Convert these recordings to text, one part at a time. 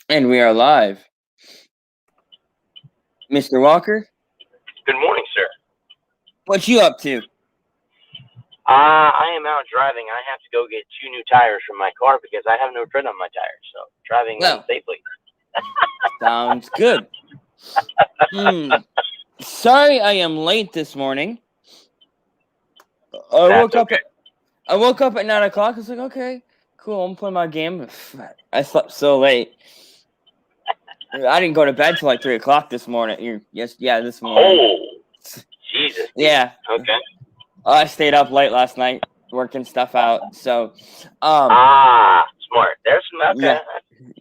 And we are live. Mr. Walker, Good morning, sir. what you up to? I am out driving. I have to go get 2 new tires from my car because I have no tread on my tires. So driving Well, unsafely. sounds good. Sorry I am late this morning. I That's woke up okay. at 9 o'clock. I was like, okay, cool, I'm playing my game. I slept so late. I didn't go to bed till like 3 o'clock this morning. This morning. Oh, Jesus. Yeah. Okay. I stayed up late last night working stuff out. So Smart. There's some. Okay.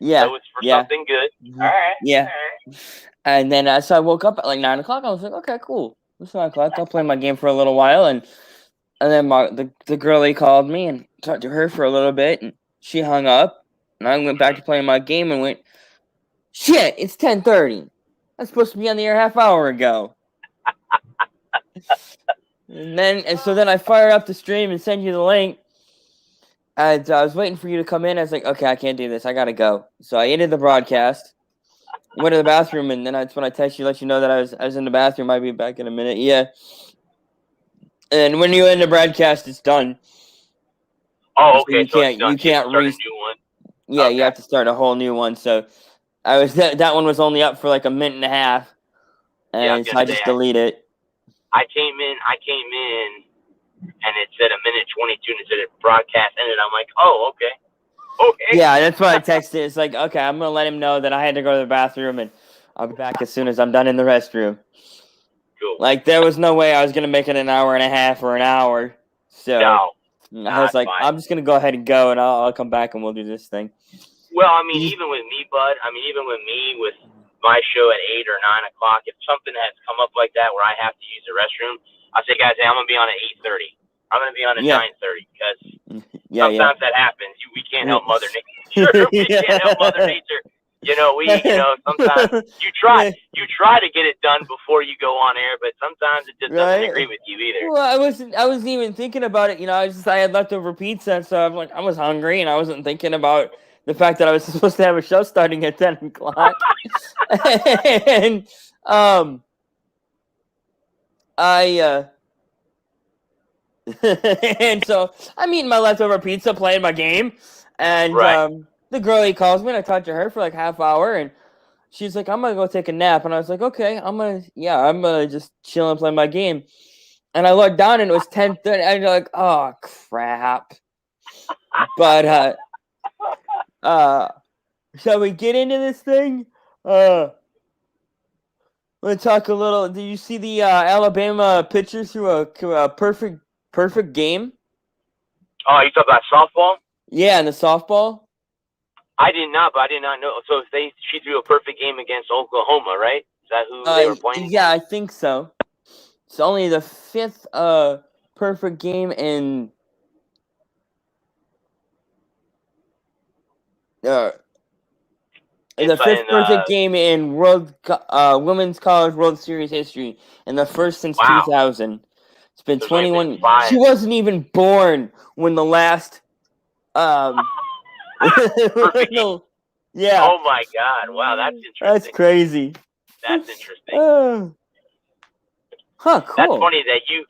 yeah, So it's for yeah, something good. All right. yeah. All right. And then so I woke up at like 9 o'clock. I was like, okay, cool. It's 9 o'clock. I'll play my game for a little while. And then the girlie called me and talked to her for a little bit. And she hung up. And I went back to playing my game and went, shit, it's 10:30. I'm supposed to be on the air half hour ago. And so then I fired up the stream and sent you the link. And I was waiting for you to come in. I was like, okay, I can't do this. I got to go. So I ended the broadcast. Went to the bathroom, and then that's when I text you, let you know that I was in the bathroom. I'll be back in a minute. Yeah. And when you end the broadcast, it's done. Oh, So okay. So it's done. you can't start a new one. Yeah, Okay. you have to start a whole new one. So that one was only up for like a minute and a half, and so I just delete it. I came in, and it said a minute 22, and it said it broadcast ended. I'm like, oh, okay. Okay. Yeah, that's why I texted. It's like, okay, I'm gonna let him know that I had to go to the bathroom, and I'll be back as soon as I'm done in the restroom. Cool. Like, there was no way I was gonna make it an hour and a half or an hour. So No, I was like, fine. I'm just gonna go ahead and go, and I'll come back and we'll do this thing. Well, I mean, even with me, bud. I mean, even with me, with my show at 8 or 9 o'clock, if something has come up like that where I have to use the restroom, I say, guys, hey, I'm gonna be on at 8:30. I'm gonna be on at 9:30 because sometimes that happens. We can't help Mother Nature. We can't help Mother Nature. Sometimes you try to get it done before you go on air, but sometimes it just doesn't agree with you either. Well, I wasn't even thinking about it. I had leftover pizza, so I was hungry, and I wasn't thinking about the fact that I was supposed to have a show starting at 10 o'clock. And and so I'm eating my leftover pizza, playing my game, and the girlie calls me, and I talked to her for like half hour, and she's like, I'm gonna go take a nap, and I was like, okay, I'm gonna just chill and play my game. And I looked down, and it was 10:30. I'm like, oh crap. But shall we get into this thing? Let's talk a little. Did you see the Alabama pitcher through a perfect game? Oh, you talk about softball? Yeah, in the softball. I did not, but I did not know. So she threw a perfect game against Oklahoma, right? Is that who they were playing? Yeah, I think so. It's only the fifth perfect game in the fifth perfect game in Women's College World Series history, and the first since 2000. It's been 21. She wasn't even born when the last perfect game. Yeah. Oh my God! Wow, that's interesting. That's crazy. That's interesting. Cool. That's funny that you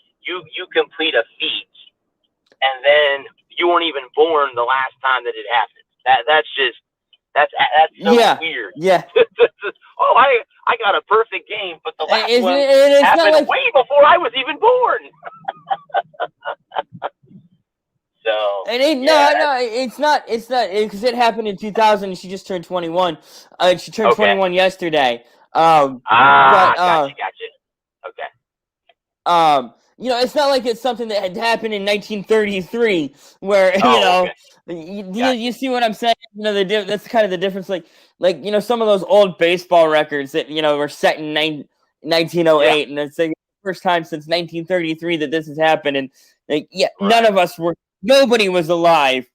complete a feat, and then you weren't even born the last time that it happened. That's so weird. Yeah. Oh, I got a perfect game, but the last one happened way before I was even born. So. And it's not because it happened in 2000. And she just turned 21. She turned 21 yesterday. Gotcha. Okay. It's not like it's something that had happened in 1933, where you see what I'm saying. That's kind of the difference. Like some of those old baseball records that were set in 1908, and it's like the first time since 1933 that this has happened, and none of us were. Nobody was alive.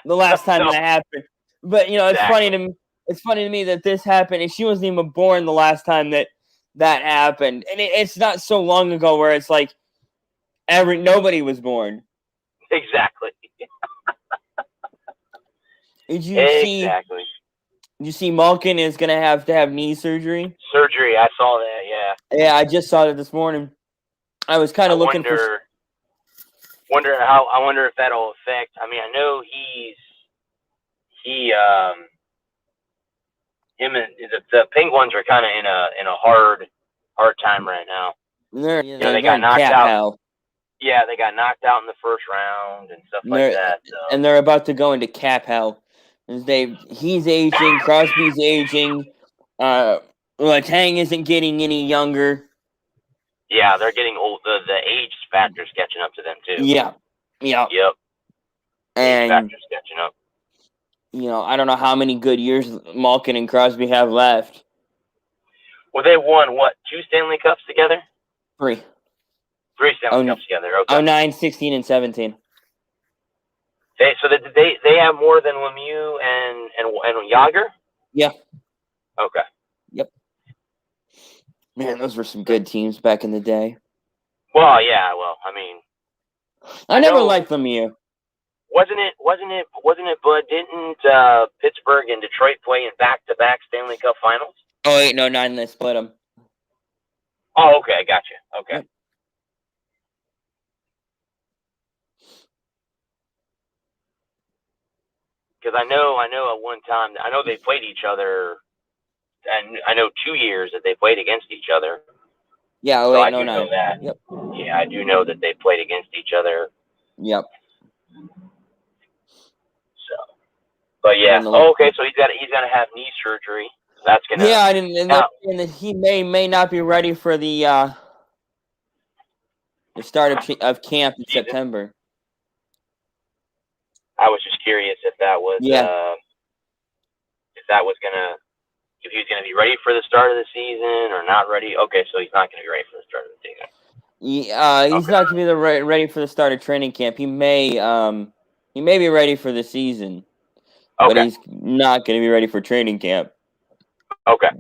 The last time that happened, but it's funny to me. It's funny to me that this happened, and she wasn't even born the last time that happened, and it's not so long ago where it's like nobody was born. Exactly. Did you see? You see, Malkin is gonna have to have knee surgery. Surgery, I saw that. Yeah. Yeah, I just saw it this morning. I was kind of looking for. Wonder if that'll affect. I mean, I know him and the Penguins are kind of in a hard time right now. They got knocked out. Hell. Yeah, they got knocked out in the first round and stuff like that. So. And they're about to go into cap hell. He's aging. Crosby's aging. Letang isn't getting any younger. Yeah, they're getting old. The age factor's catching up to them too. Yeah. Yep. Age factor's catching up. I don't know how many good years Malkin and Crosby have left. Well, they won, 2 Stanley Cups together? 3. 3 Stanley Cups together, okay. 09, 16, and 17. So they have more than Lemieux and Yager? Yeah. Okay. Yep. Man, those were some good teams back in the day. Well, yeah, I mean... I never liked Lemieux. Wasn't it, Bud? Didn't Pittsburgh and Detroit play in back-to-back Stanley Cup finals? 08 and 09, they split them. Oh, okay, I gotcha. Okay. Yep. Because I know at one time, I know they played each other, and I know 2 years that they played against each other. Yeah, 08 and 09. Know that. Yep. Yeah, I do know that they played against each other. Yep. So, but yeah, okay. So he's gonna have knee surgery. That's gonna. Yeah, and he may not be ready for the start of camp in September. I was just curious if that was if he was gonna be ready for the start of the season or not ready. Okay, so he's not gonna be ready for the start of the season. He's not gonna be ready for the start of training camp. He may be ready for the season, but he's not gonna be ready for training camp. Okay.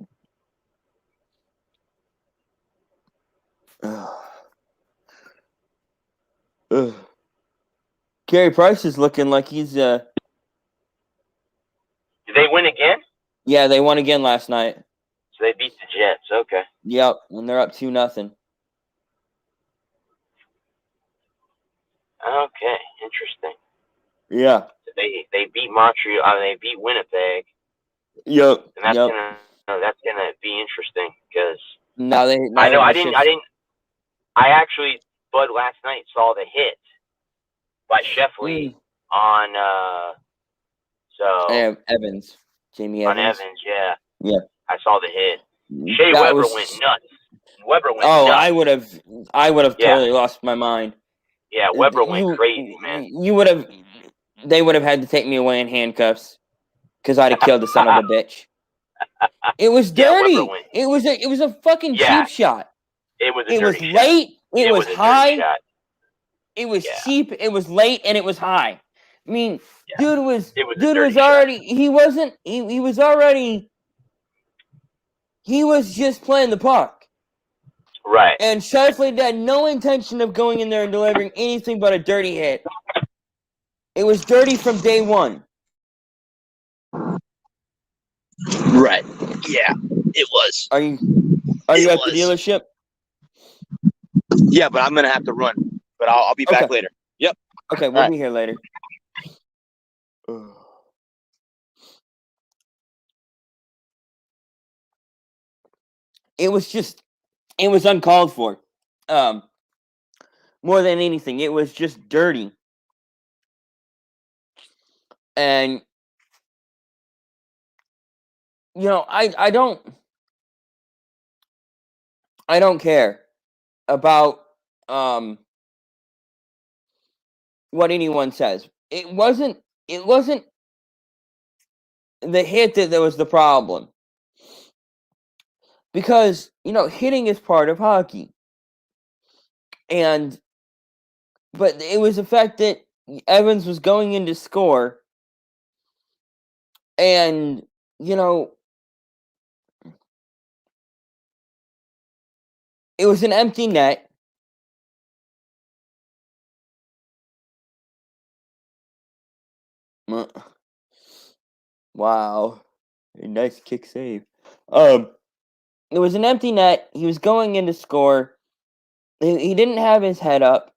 Carey Price is looking like he's Did they win again? Yeah, they won again last night. So they beat the Jets. Okay. Yep, and they're up 2-0. Okay, interesting. Yeah. They beat Montreal. They beat Winnipeg. Yep. And that's gonna be interesting because I actually, Bud, last night saw the hit by Sheffley on Evans. Jamie Evans. On Evans, yeah. Yeah. I saw the hit. Shea Weber went nuts. Nuts. I would have totally lost my mind. Yeah, Weber went crazy, man. They would have had to take me away in handcuffs because I'd have killed the son of a bitch. It was dirty. It was a fucking cheap shot. It was late. It was high. It was cheap. It was late, and it was high. I mean, dude was already. He wasn't. He was already. He was just playing the puck. Right. And Shifley had no intention of going in there and delivering anything but a dirty hit. It was dirty from day one. Right. Yeah, it was. Are you at the dealership? Yeah, but I'm gonna have to run. But I'll be back later. Yep. Okay, we'll be here later. It was uncalled for. More than anything, it was just dirty. And I don't care about what anyone says. It wasn't the hit that was the problem. Because, hitting is part of hockey. But it was the fact that Evans was going in to score. And, it was an empty net. Wow. A nice kick save. It was an empty net. He was going in to score. He didn't have his head up,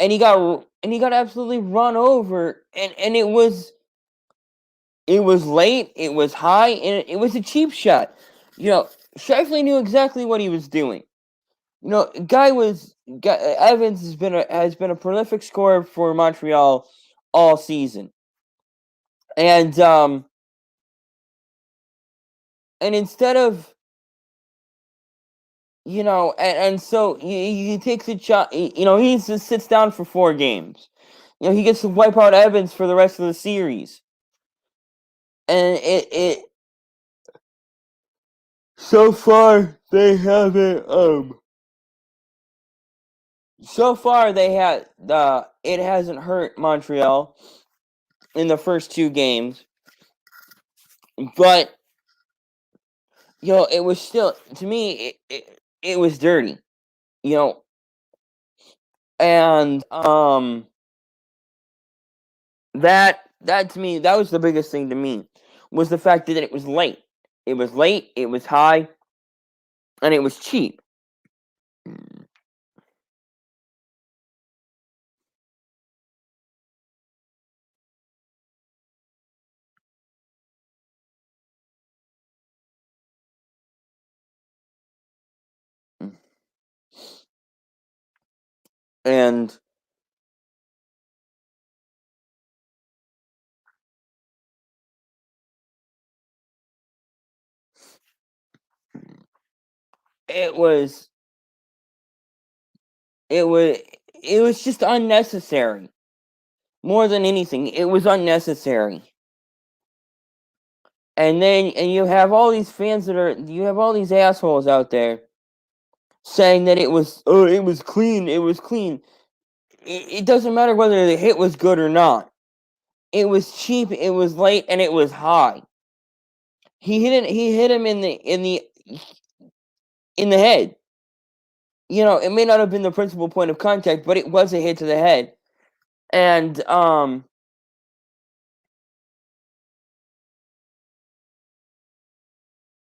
and he got absolutely run over. And it was late. It was high, and it was a cheap shot. Shifley knew exactly what he was doing. Evans has been a prolific scorer for Montreal all season, and instead of and so he takes a shot. He just sits down for 4 games. He gets to wipe out Evans for the rest of the series, and it so far they haven't So far, it hasn't hurt Montreal in the first 2 games, but it was still, to me, it was dirty, and that to me, that was the biggest thing to me, was the fact that it was late. It was late, it was high, and it was cheap. And it was just unnecessary. More than anything, it was unnecessary. And you have all these fans you have all these assholes out there saying that it was clean, it was clean. It doesn't matter whether the hit was good or not. It was cheap, it was late, and it was high. He hit him in the head. It may not have been the principal point of contact, but it was a hit to the head. And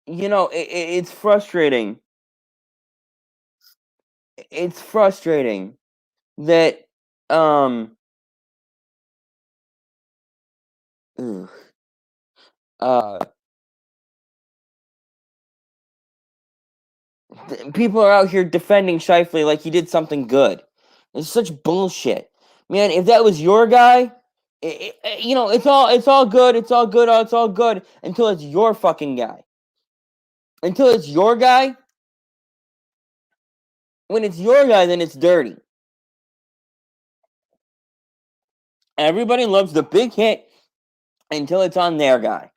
it's frustrating. It's frustrating that people are out here defending Shifley like he did something good. It's such bullshit, man. If that was your guy, it's all good. It's all good. It's all good until it's your fucking guy. Until it's your guy. When it's your guy, then it's dirty. Everybody loves the big hit until it's on their guy.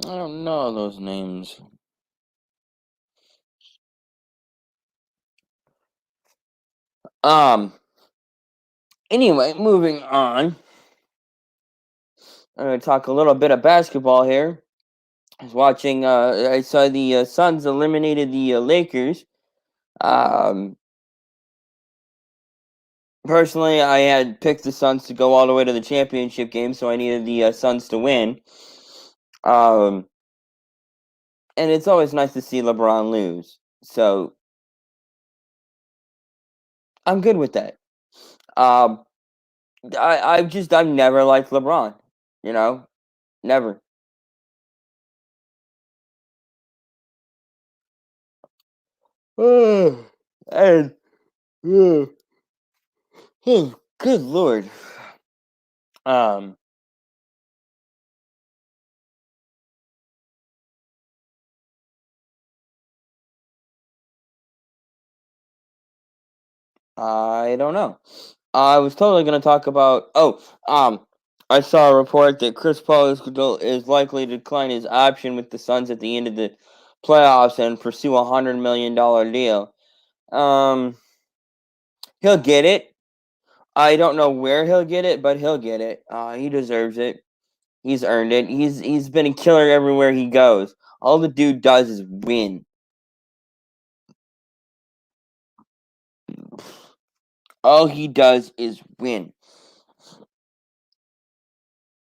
I don't know those names. Anyway, moving on. I'm going to talk a little bit of basketball here. I was watching, I saw the Suns eliminated the Lakers. Personally, I had picked the Suns to go all the way to the championship game, so I needed the Suns to win. And it's always nice to see LeBron lose. So, I'm good with that. I've never liked LeBron. Never. And oh, good Lord. I don't know. I was totally going to talk about. I saw a report that Chris Paul is likely to decline his option with the Suns at the end of the playoffs and pursue $100 million deal. He'll get it. I don't know where he'll get it, but he'll get it. He deserves it. He's earned it. He's been a killer everywhere he goes. All the dude does is win. All he does is win.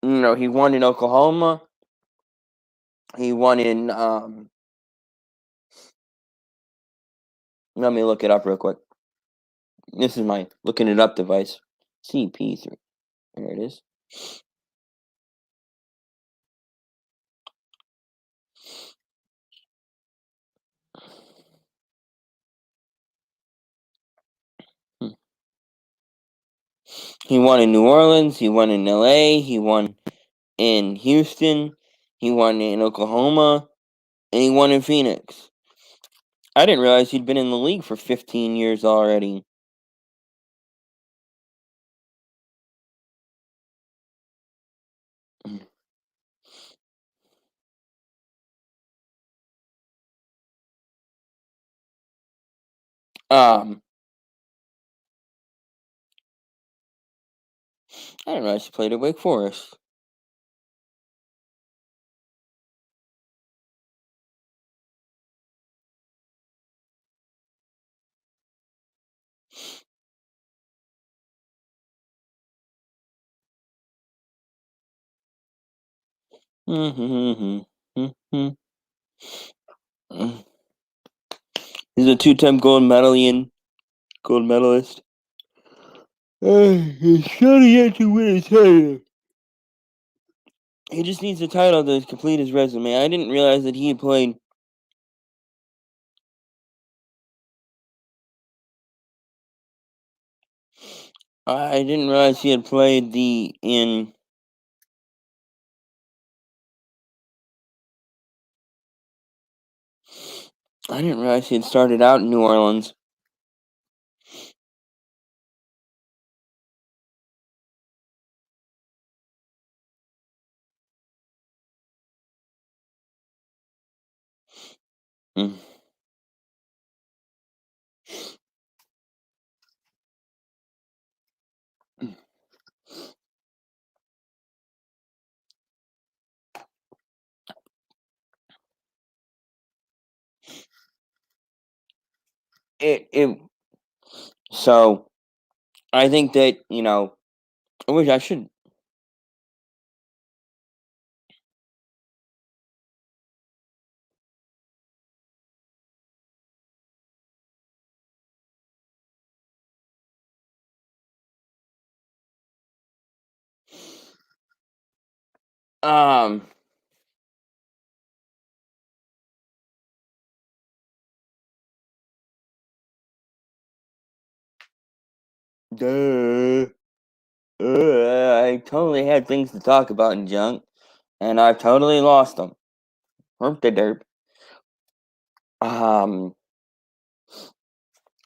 He won in Oklahoma. He won in let me look it up real quick. This is my looking it up device. CP3. There it is. He won in New Orleans. He won in LA. He won in Houston. He won in Oklahoma. And he won in Phoenix. I didn't realize he'd been in the league for 15 years already. I didn't realize he played at Wake Forest. He's a two-time gold medalist. He's still yet to win a title. He just needs a title to complete his resume. I didn't realize that he had played. I didn't realize he had played in. I didn't realize he had started out in New Orleans. So I think that I wish I should. Duh. I totally had things to talk about in junk, and I've totally lost them. Herp the derp.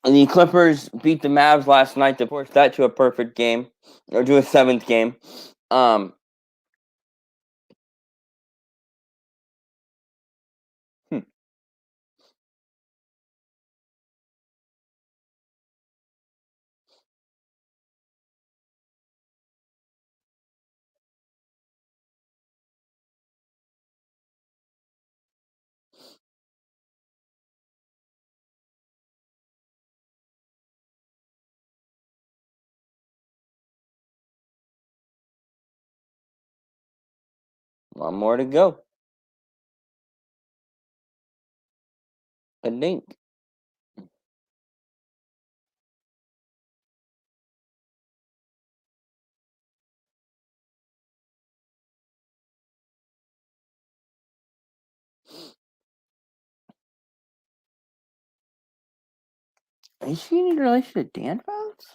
The Clippers beat the Mavs last night to force that to a perfect game, or to a 7th game. One more to go. I think. Is she in relation to Dan Fouts?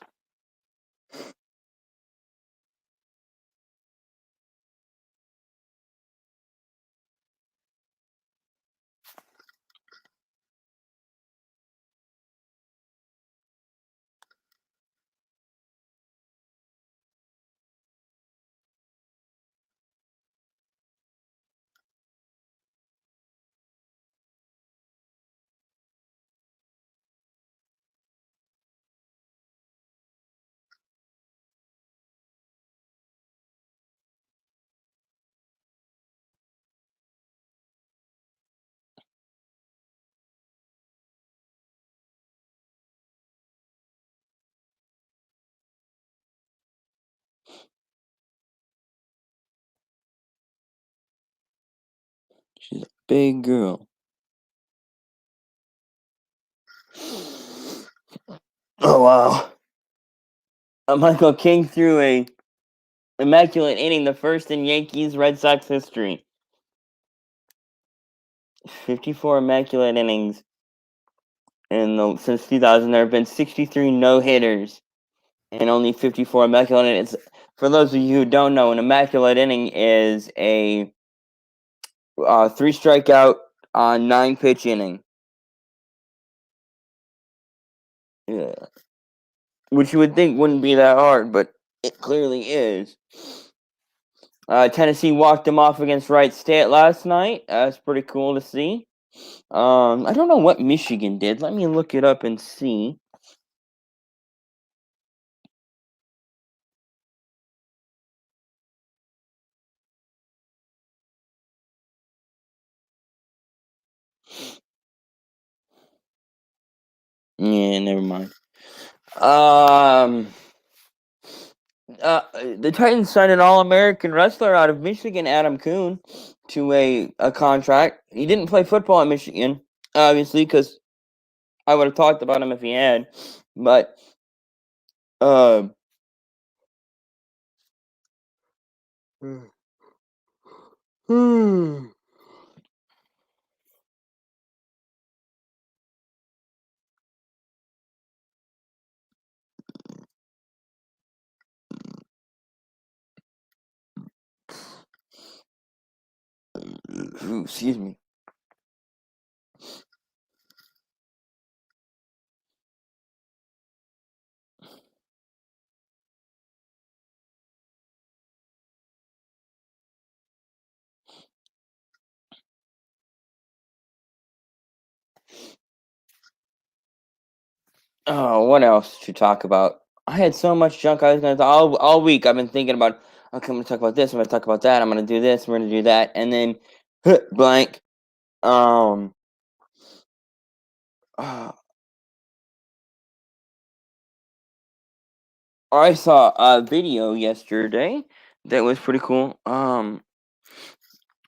She's a big girl. Oh, wow. Michael King threw a immaculate inning, the first in Yankees Red Sox history. 54 immaculate innings. And since 2000, there have been 63 no-hitters and only 54 immaculate innings. For those of you who don't know, an immaculate inning is a 3-strikeout, 9-pitch inning. Yeah. Which you would think wouldn't be that hard, but it clearly is. Tennessee walked them off against Wright State last night. That's pretty cool to see. I don't know what Michigan did. Let me look it up and see. Yeah, never mind. The Titans signed an All-American wrestler out of Michigan, Adam Kuhn, to a contract. He didn't play football at Michigan, obviously, because I would have talked about him if he had. But excuse me. Oh, what else to talk about? I had so much junk I was gonna all week. I've been thinking about. Okay, I'm gonna talk about this. I'm gonna talk about that. I'm gonna do this. We're gonna do that, and then blank. I saw a video yesterday that was pretty cool.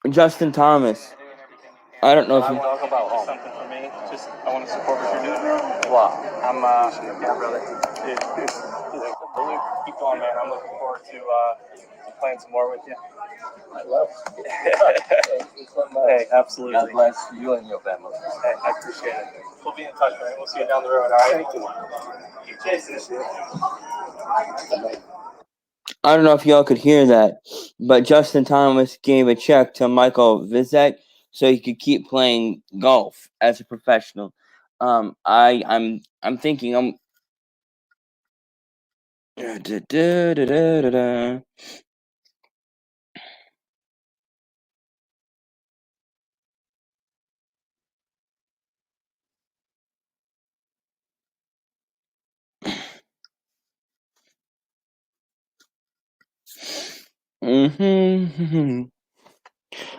Justin Thomas. I don't know if you talk about something for me. Just I want to support what you're doing. Wow, I'm yeah, brother. Keep going, man. I'm looking forward to playing some more with you. I love it. Hey, absolutely. God bless you and your family. Hey, I appreciate it. We'll be in touch, man. We'll see you down the road. All right. Thank you. Keep chasing this shit. I don't know if y'all could hear that, but Justin Thomas gave a check to Michael Vizek so he could keep playing golf as a professional. I'm thinking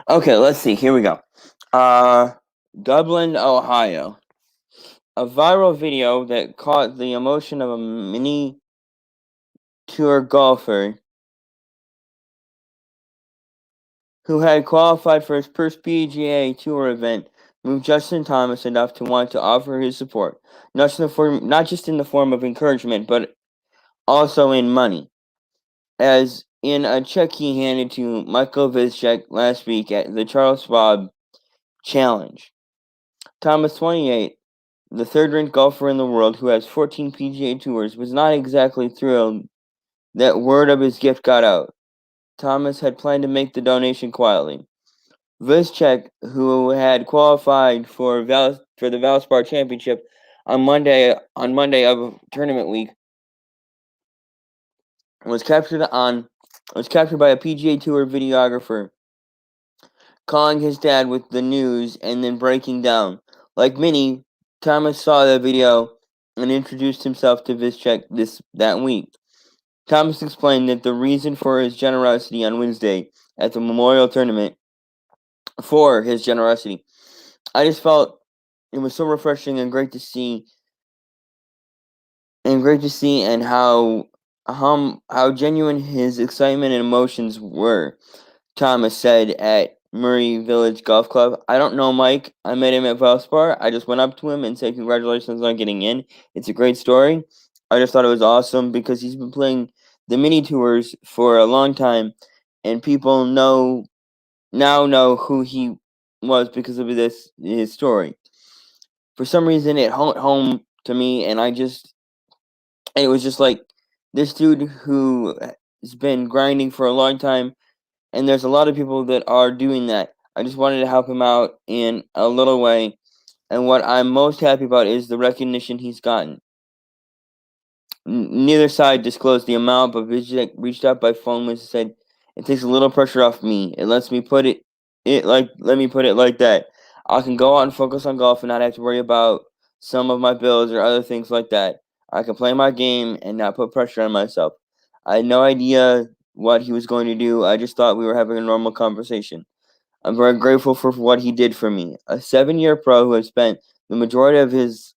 Okay, let's see. Here we go. Dublin, Ohio. A viral video that caught the emotion of a mini tour golfer who had qualified for his first PGA Tour event moved Justin Thomas enough to want to offer his support, not just in the form of encouragement, but also in money, as in a check he handed to Michael Vizek last week at the Charles Schwab Challenge. Thomas, 28, the third-ranked golfer in the world who has 14 PGA Tours, was not exactly thrilled that word of his gift got out. Thomas had planned to make the donation quietly. Vizek, who had qualified for the Valspar Championship on Monday of tournament week, was captured by a PGA Tour videographer, calling his dad with the news and then breaking down. Like many, Thomas saw the video and introduced himself to Vizek that week. Thomas explained that the reason for his generosity on Wednesday at the Memorial Tournament I just felt it was so refreshing and great to see and how genuine his excitement and emotions were, Thomas said at Murray Village Golf Club. I don't know Mike. I met him at Valspar. I just went up to him and said congratulations on getting in. It's a great story. I just thought it was awesome because he's been playing the mini tours for a long time, and people now know who he was because of his story. For some reason, it hit home to me, and it was just like this dude who has been grinding for a long time, and there's a lot of people that are doing that. I just wanted to help him out in a little way, and what I'm most happy about is the recognition he's gotten. Neither side disclosed the amount, but Vizek reached out by phone and said, "It takes a little pressure off me. It lets me put it let me put it like that. I can go out and focus on golf and not have to worry about some of my bills or other things like that. I can play my game and not put pressure on myself." I had no idea what he was going to do. I just thought we were having a normal conversation. I'm very grateful for what he did for me. A 7-year pro who has spent the majority of his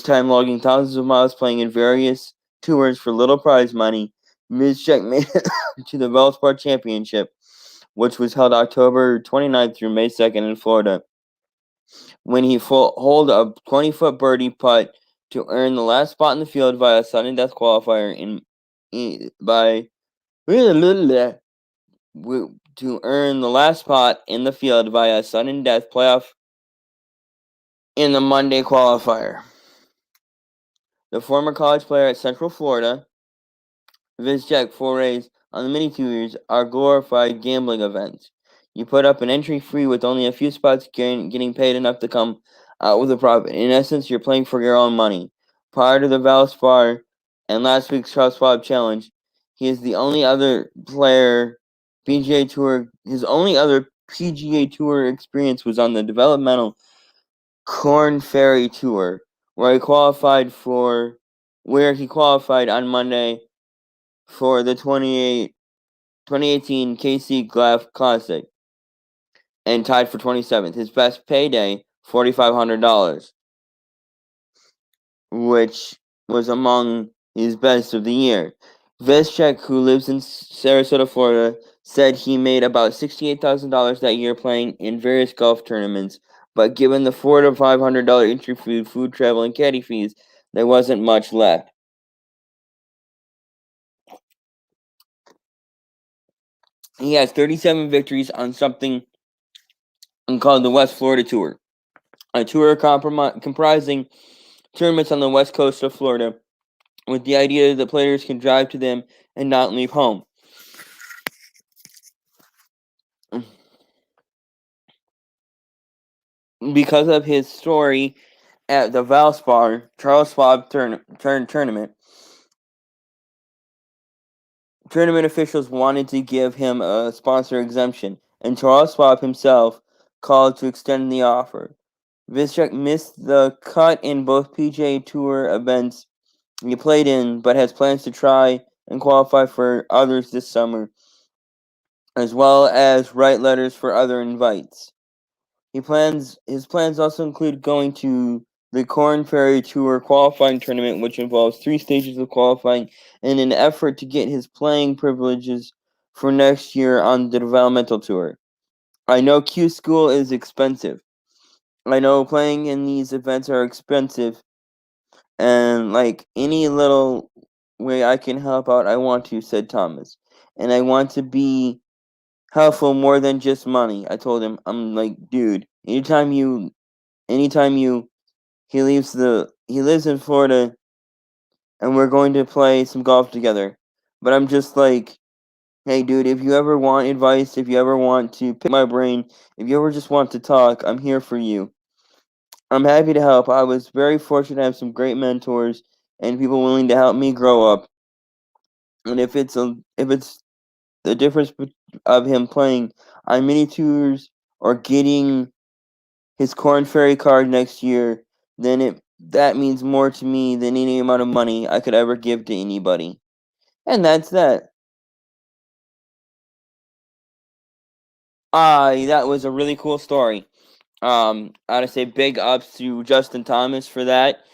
time logging thousands of miles playing in various tours for little prize money, Mizchek made it to the Valspar Championship, which was held October 29th through May 2nd in Florida, when he holed a 20-foot birdie putt to earn the last spot in the field via sudden death qualifier to earn the last spot in the field via sudden death playoff in the Monday qualifier. The former college player at Central Florida, Vizchek forays on the mini tours are glorified gambling events. You put up an entry fee with only a few spots getting paid enough to come out with a profit. In essence, you're playing for your own money. Prior to the Valspar and last week's Charles Schwab Challenge, he is the only other player PGA Tour. His only other PGA Tour experience was on the developmental Corn Ferry Tour, where he qualified on Monday for the 2018 KC Glass Classic and tied for 27th. His best payday, $4,500, which was among his best of the year. Vizchek, who lives in Sarasota, Florida, said he made about $68,000 that year playing in various golf tournaments, but given the $400 to $500 entry fee, food, travel, and caddy fees, there wasn't much left. He has 37 victories on something called the West Florida Tour, a tour comprising tournaments on the west coast of Florida, with the idea that players can drive to them and not leave home. Because of his story at the Valspar Charles Schwab tournament, tournament officials wanted to give him a sponsor exemption, and Charles Schwab himself called to extend the offer. Vizchek missed the cut in both PGA Tour events he played in, but has plans to try and qualify for others this summer, as well as write letters for other invites. His plans also include going to the Corn Ferry Tour qualifying tournament, which involves 3 stages of qualifying in an effort to get his playing privileges for next year on the developmental tour. I know Q School is expensive. I know playing in these events are expensive, and like any little way I can help out, I want to, said Thomas. And I want to be helpful more than just money. I told him, I'm like, dude, anytime you he lives in Florida and we're going to play some golf together. But I'm just like, hey dude, if you ever want advice, if you ever want to pick my brain, if you ever just want to talk, I'm here for you. I'm happy to help. I was very fortunate to have some great mentors and people willing to help me grow up. And if it's the difference of him playing on mini tours or getting his Corn Ferry card next year, then that means more to me than any amount of money I could ever give to anybody. And that's that. That was a really cool story. I gotta say big ups to Justin Thomas for that.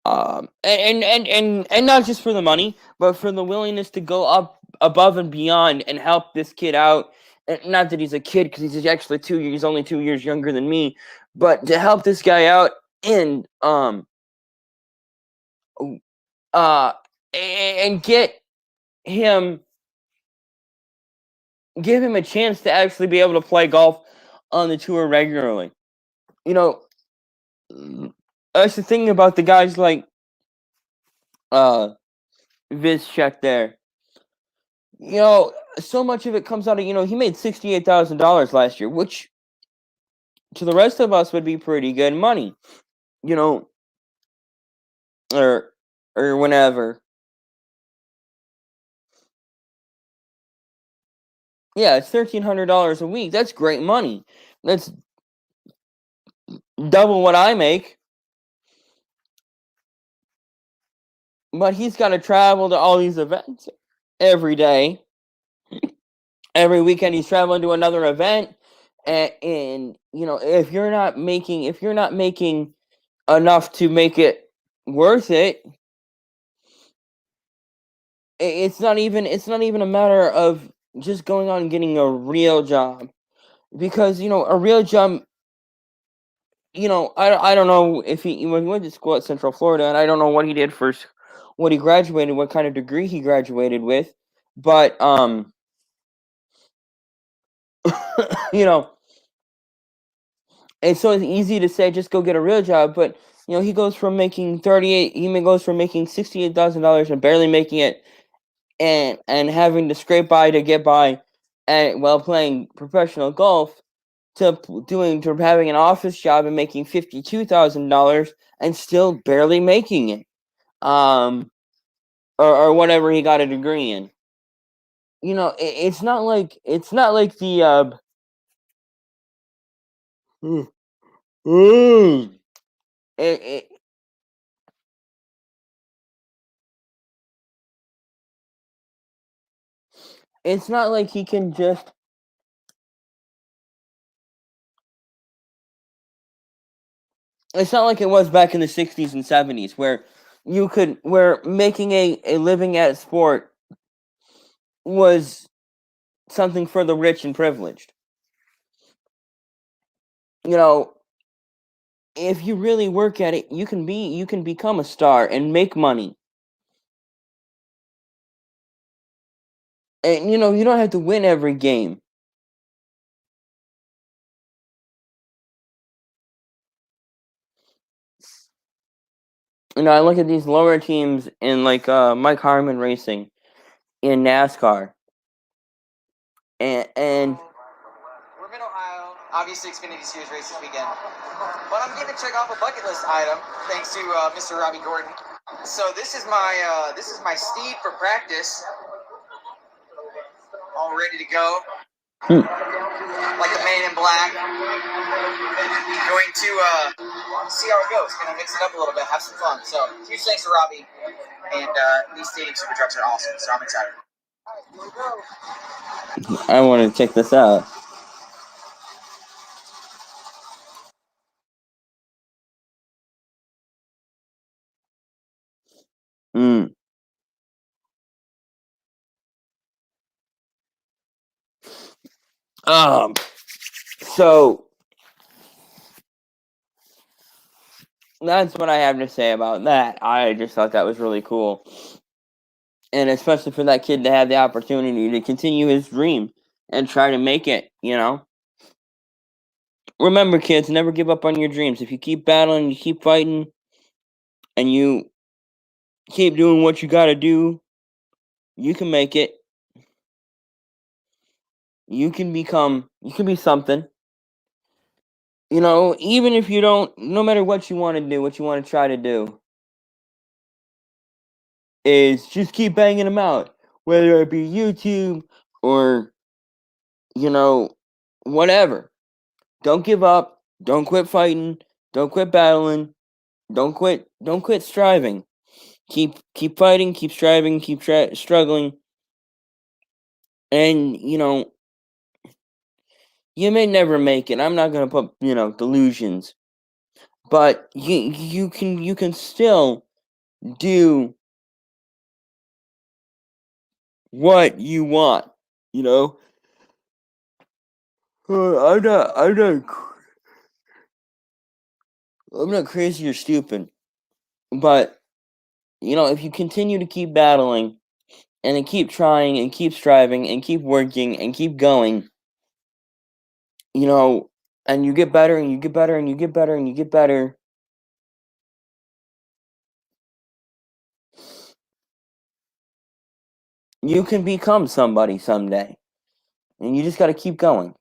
And not just for the money, but for the willingness to go up above and beyond and help this kid out not that he's a kid, because he's actually he's only 2 years younger than me, but to help this guy out and give him a chance to actually be able to play golf on the tour regularly. You know, that's the thing about the guys like Vizchek there. You know, so much of it comes out of, he made $68,000 last year, which to the rest of us would be pretty good money, or whenever. Yeah, it's $1,300 a week. That's great money. That's double what I make. But he's got to travel to all these events every day. Every weekend he's traveling to another event. And if you're not making enough to make it worth it, it's not even a matter of just going on and getting a real job. Because, a real job, I don't know if he went to school at Central Florida, and I don't know what he did for what he graduated, what kind of degree he graduated with, but it's so easy to say just go get a real job, but he goes from making $68,000 and barely making it, and having to scrape by to get by, while playing professional golf, to having an office job and making $52,000 and still barely making it, or whatever he got a degree in. It's not like the it's not like he can just it's not like it was back in the 60s and 70s where making a living at a sport was something for the rich and privileged. If you really work at it, you can become a star and make money. And you don't have to win every game. I look at these lower teams in like Mike Harmon Racing in NASCAR. And we're in Ohio. Obviously, Xfinity Series race this weekend. But I'm getting to check off a bucket list item thanks to Mr. Robbie Gordon. So this is my steed for practice, all ready to go. Like the Man in Black. Going to see how it goes. Gonna mix it up a little bit, have some fun. So huge thanks to Robbie, and these stadium super trucks are awesome. So I'm excited. I want to check this out. So that's what I have to say about that. I just thought that was really cool. And especially for that kid to have the opportunity to continue his dream and try to make it, Remember, kids, never give up on your dreams. If you keep battling, you keep fighting, and you keep doing what you gotta do, you can make it. You can be something. Even if you don't, no matter what you want to do, what you want to try to do, is just keep banging them out. Whether it be YouTube or, whatever. Don't give up. Don't quit fighting. Don't quit battling. Don't quit striving. Keep fighting, keep striving, keep struggling. And, you may never make it. I'm not going to put, delusions. But you can still do what you want, I'm not crazy or stupid, but if you continue to keep battling and then keep trying and keep striving and keep working and keep going, and you get better and you get better and you get better and you get better, you can become somebody someday. And you just got to keep going.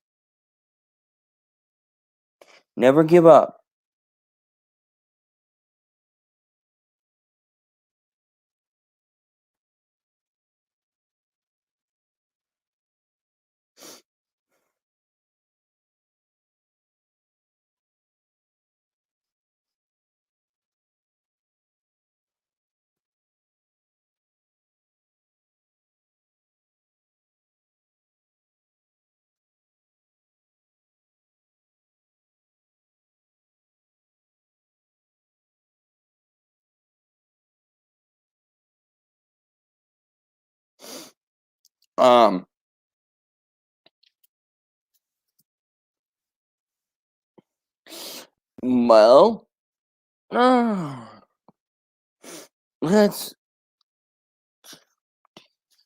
Never give up. Well, let's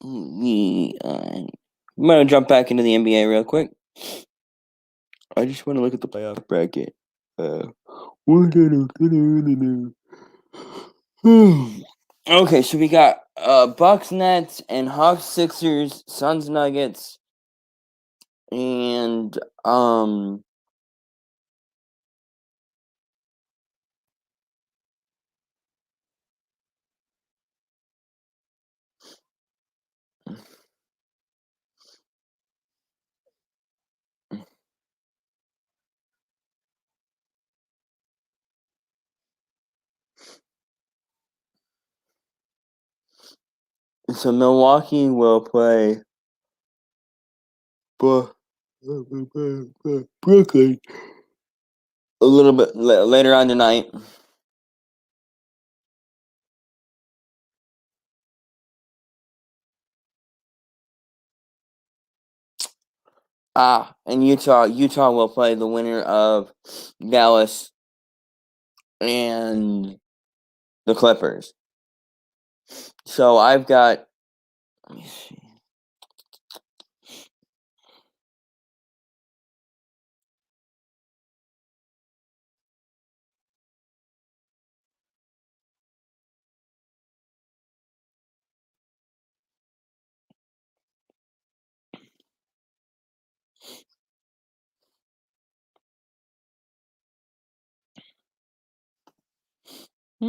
I'm gonna jump back into the NBA real quick. I just want to look at the playoff bracket. Okay, so we got Bucks, Nets, and Hawks, Sixers, Suns, Nuggets, and so Milwaukee will play Brooklyn a little bit later on tonight. And Utah will play the winner of Dallas and the Clippers. So I've got, let me see. I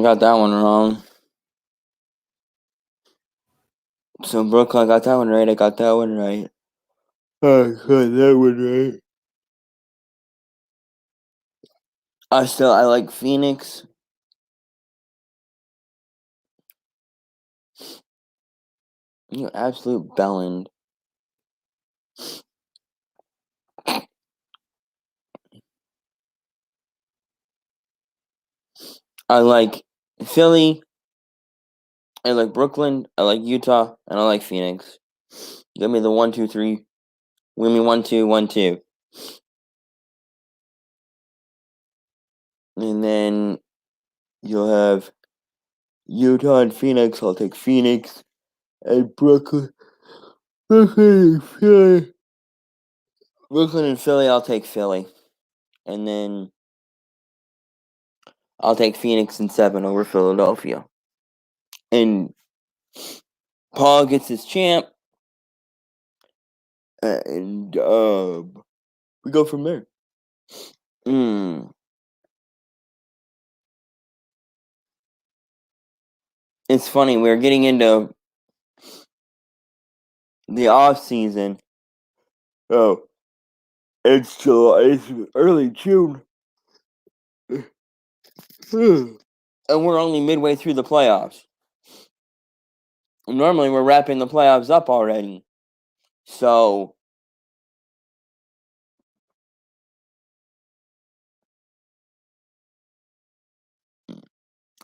got that one wrong. So Brooklyn, I got that one right. I got that one right. I got that one right. I like Phoenix. You absolute bellend. I like Philly. I like Brooklyn. I like Utah, and I like Phoenix. Give me the 1, 2, 3. Give me 1, 2, 1, 2. And then you'll have Utah and Phoenix. I'll take Phoenix. And Brooklyn and Philly. Brooklyn and Philly, I'll take Philly. And then I'll take Phoenix in 7 over Philadelphia. And Paul gets his champ. And we go from there. It's funny, we're getting into the off season. Oh, it's July. It's early June. And we're only midway through the playoffs. Normally, we're wrapping the playoffs up already. So,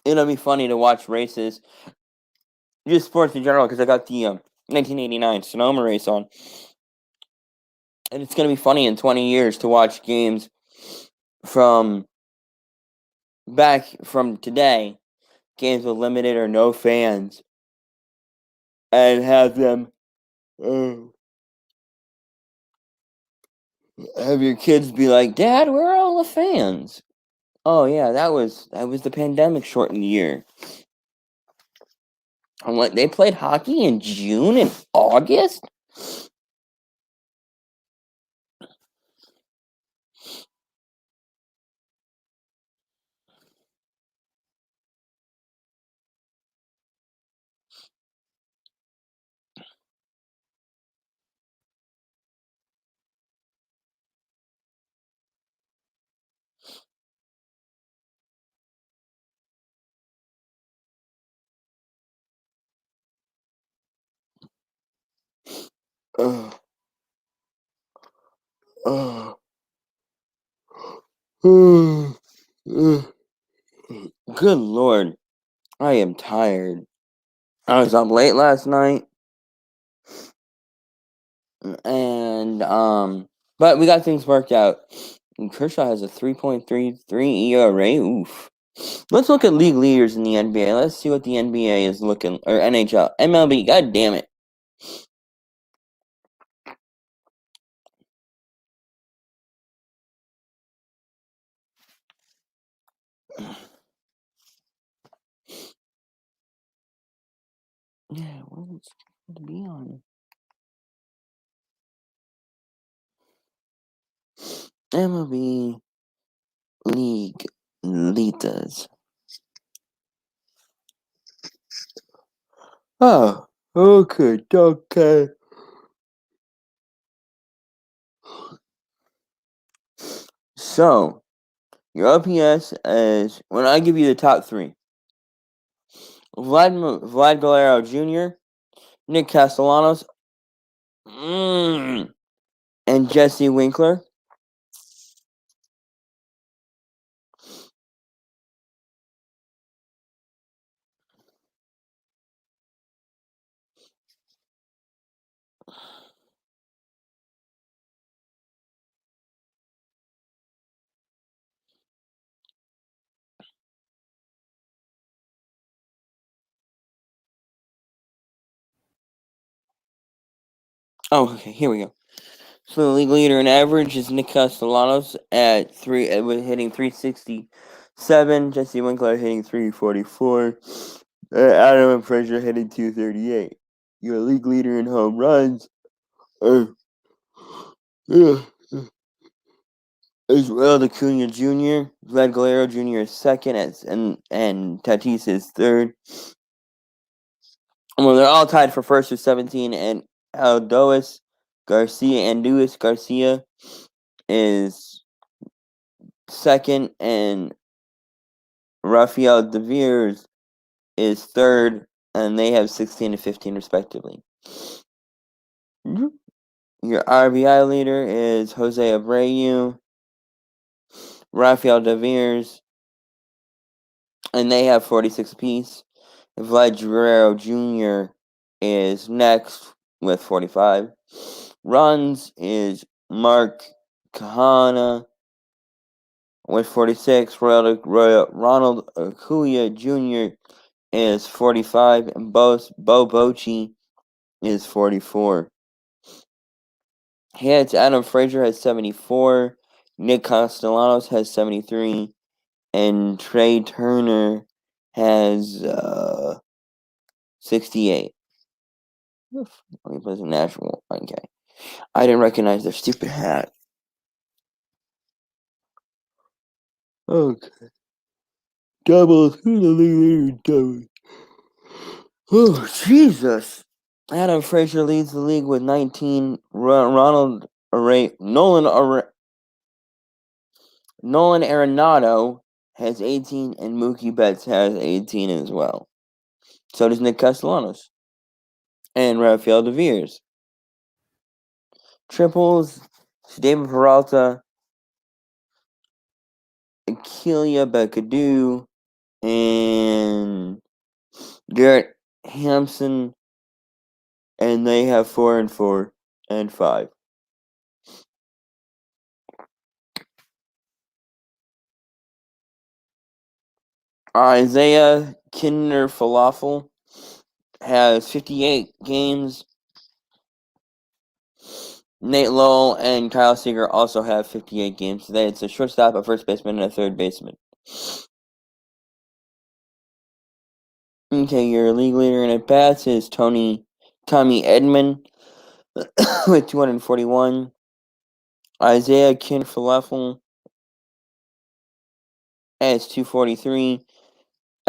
it'll be funny to watch races, just sports in general, because I got the 1989 Sonoma race on. And it's going to be funny in 20 years to watch games from today, games with limited or no fans, and have them have your kids be like, "Dad, where are all the fans?" Oh yeah, that was the pandemic shortened year. I'm like, they played hockey in June and August? Ugh. Ugh. Ugh. Good Lord, I am tired. I was up late last night, and but we got things worked out. And Kershaw has a 3.33 ERA. Oof. Let's look at league leaders in the NBA. Let's see what the NBA is looking, or NHL, MLB. God damn it. Yeah, what is it to be on? MLB league leaders. Oh, okay. So, your OPS is, when I give you the top three, Vlad Guerrero Jr., Nick Castellanos, and Jesse Winkler. Oh, okay, here we go. So the league leader in average is Nick Castellanos at hitting 367. Jesse Winkler hitting 344. Adam and Frazier hitting 238. Your league leader in home runs is Ronald Acuna Jr. Vlad Guerrero Jr. is second, and Tatis is third. Well, they're all tied for first with 17, and Andújar Garcia is second, and Rafael Devers is third, and they have 16 and 15 respectively. Your RBI leader is Jose Abreu, Rafael Devers, and they have 46 apiece. Vlad Guerrero Jr. is next with 45. Runs is Mark Kahana with 46. Ronald Acuna Jr. is 45. And Bo Bochy is 44. Hits, Adam Frazier has 74. Nick Castellanos has 73. And Trey Turner has 68. Oof. He plays in Nashville. Okay. I didn't recognize their stupid hat. Okay. Doubles. Who's the leader in doubles? Oh, Jesus. Adam Frazier leads the league with 19. Nolan Arenado has 18, and Mookie Betts has 18 as well. So does Nick Castellanos. And Rafael Devers. Triples, David Peralta, Akelia Becadou, and Garrett Hampson, and they have 4-4 and 5. Isaiah Kinder Falafel has 58 games. Nate Lowell and Kyle Seager also have 58 games today. It's a shortstop, a first baseman, and a third baseman. Okay, your league leader in at bats is Tommy Edman with 241. Isaiah Kinder Falafel has 243.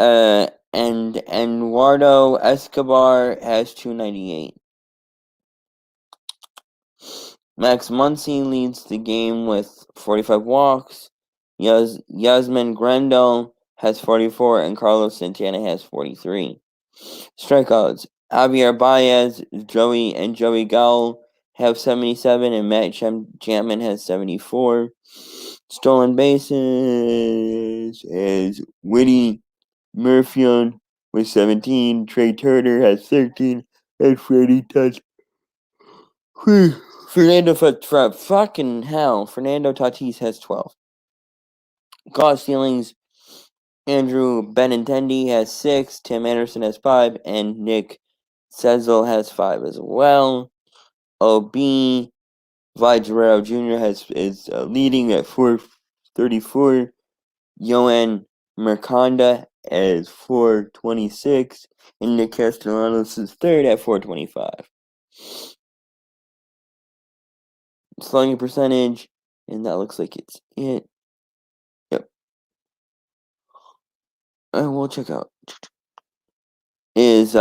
And Eduardo Escobar has 298. Max Muncy leads the game with 45 walks. Yasmin Grendel has 44, and Carlos Santana has 43. Strikeouts: Javier Baez, Joey Gall have 77, and Matt Chapman has 74. Stolen bases is Whitney Murphy with 17. Trey Turner has 13, and Freddie Touch. Fernando Tatis has 12. Caught stealings: Andrew Benintendi has 6, Tim Anderson has 5, and Nick Senzel has 5 as well. OB Guerrero Jr. is leading at 434. Yohan Mercanda is 426, and Nick Castellanos is third at 425. Slugging percentage, and that looks like it's it. Yep. And we'll check out. Is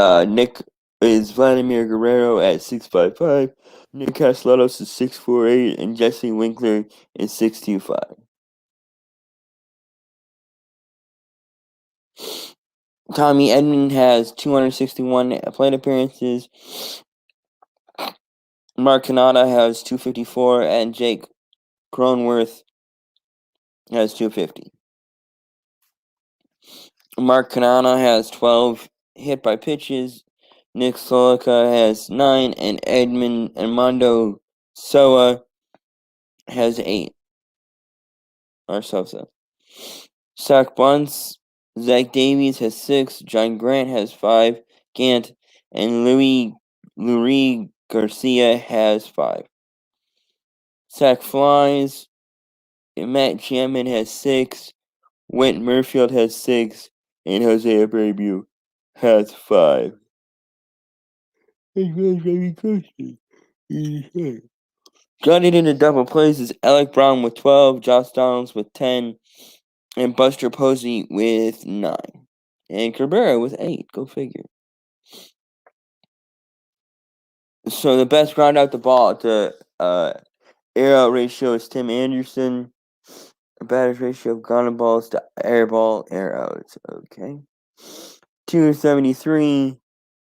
Vladimir Guerrero at 655, Nick Castellanos is 648, and Jesse Winkler is 625. Tommy Edman has 261 plate appearances. Mark Canada has 254, and Jake Cronenworth has 250. Mark Canada has 12 hit by pitches. Nick Solica has 9, and Edmundo Soa has 8. Or Sosa. Sack bunts: Zach Davies has 6, John Grant has 5, Gant, and Lurie Garcia has 5. Sack flies: Matt Chapman has 6, Whit Merfield has 6, and Jose Abreu has 5. Gunning into double plays is Alec Brown with 12, Josh Downs with 10, and Buster Posey with 9. And Cabrera with 8. Go figure. So the best ground out the ball at the air out ratio is Tim Anderson. Batter's ratio of ground balls to air ball, air outs. Okay. 273,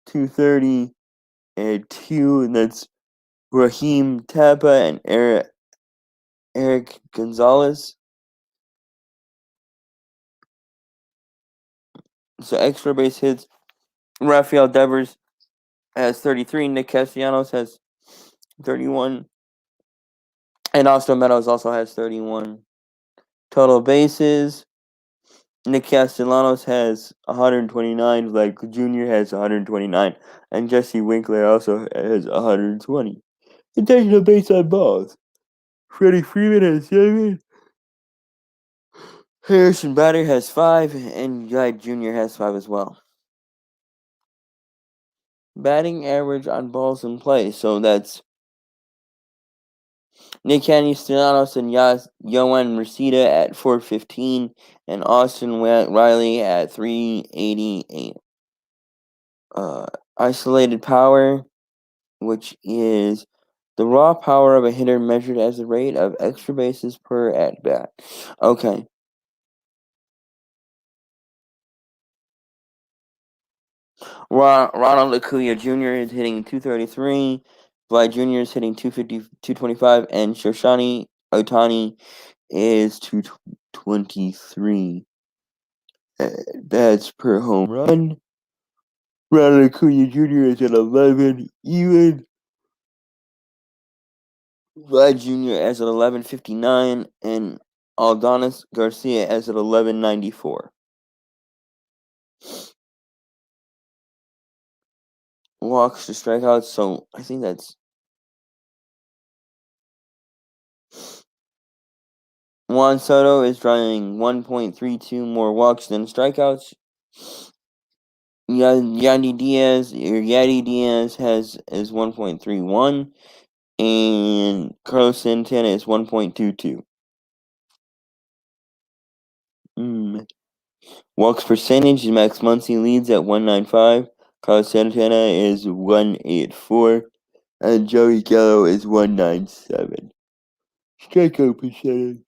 230, and 2. And that's Raheem Tappa and Eric Gonzalez. So extra base hits: Rafael Devers has 33, Nick Castellanos has 31, and Austin Meadows also has 31. Total bases: Nick Castellanos has 129, like Jr. has 129, and Jesse Winkler also has 120. Intentional base on balls: Freddie Freeman has 7, Harrison Bader has 5, and Guy Jr. has 5 as well. Batting average on balls in play, so that's Nick Castellanos and Yohan Mercida at 415, and Austin Riley at 388. Isolated power, which is the raw power of a hitter measured as the rate of extra bases per at bat. Okay. Ronald Acuna Jr. is hitting 233. Vlad Jr. is hitting 225, and Shoshani Ohtani is 223. Bats per home run. Ronald Acuna Jr. is at 11 even. Vlad Jr. as at 11.59, and Aldonis Garcia as at 11.94. Walks to strikeouts, so I think that's Juan Soto is drawing 1.32 more walks than strikeouts. Yadi Diaz is 1.31, and Carlos Santana is 1.22. Walks percentage, Max Muncy leads at 195. Carlos Santana is 184. And Joey Gallo is 197. Strikeout percentage.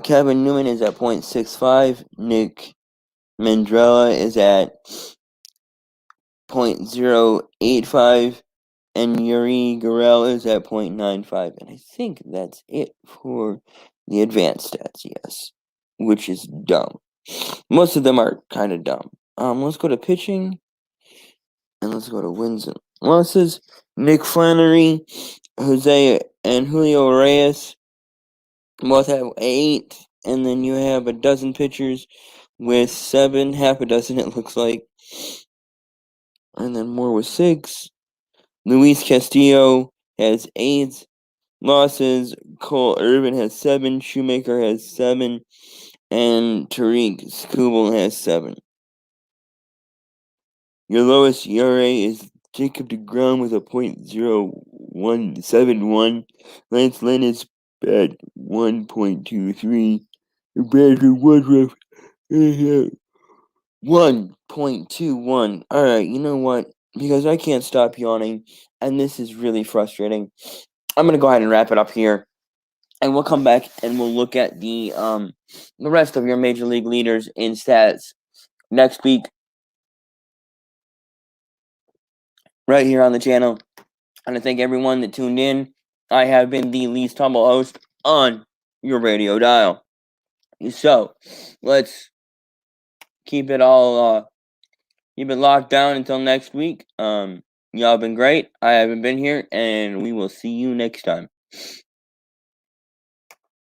Kevin Newman is at 0.65. Nick Mandrella is at 0.085. And Yuri Gurriel is at 0.95. And I think that's it for the advanced stats, yes. Which is dumb. Most of them are kind of dumb. Let's go to pitching. And let's go to wins and losses. Nick Flannery, Jose, and Julio Reyes both have 8. And then you have a dozen pitchers with 7. Half a dozen, it looks like. And then more with 6. Luis Castillo has 8 losses. Cole Irvin has 7. Shoemaker has 7. And Tariq Skubal has 7. Your lowest ERA is Jacob deGrom with a .0171. Lance Lynn is at 1.23. Brandon Woodruff is at 1.21. Alright, you know what? Because I can't stop yawning, and this is really frustrating, I'm going to go ahead and wrap it up here. And we'll come back and we'll look at the rest of your Major League leaders in stats next week. Right here on the channel. And I thank everyone that tuned in. I have been the least humble host on your radio dial. So, let's keep it all keep it locked down until next week. Y'all been great. I haven't been here, and we will see you next time.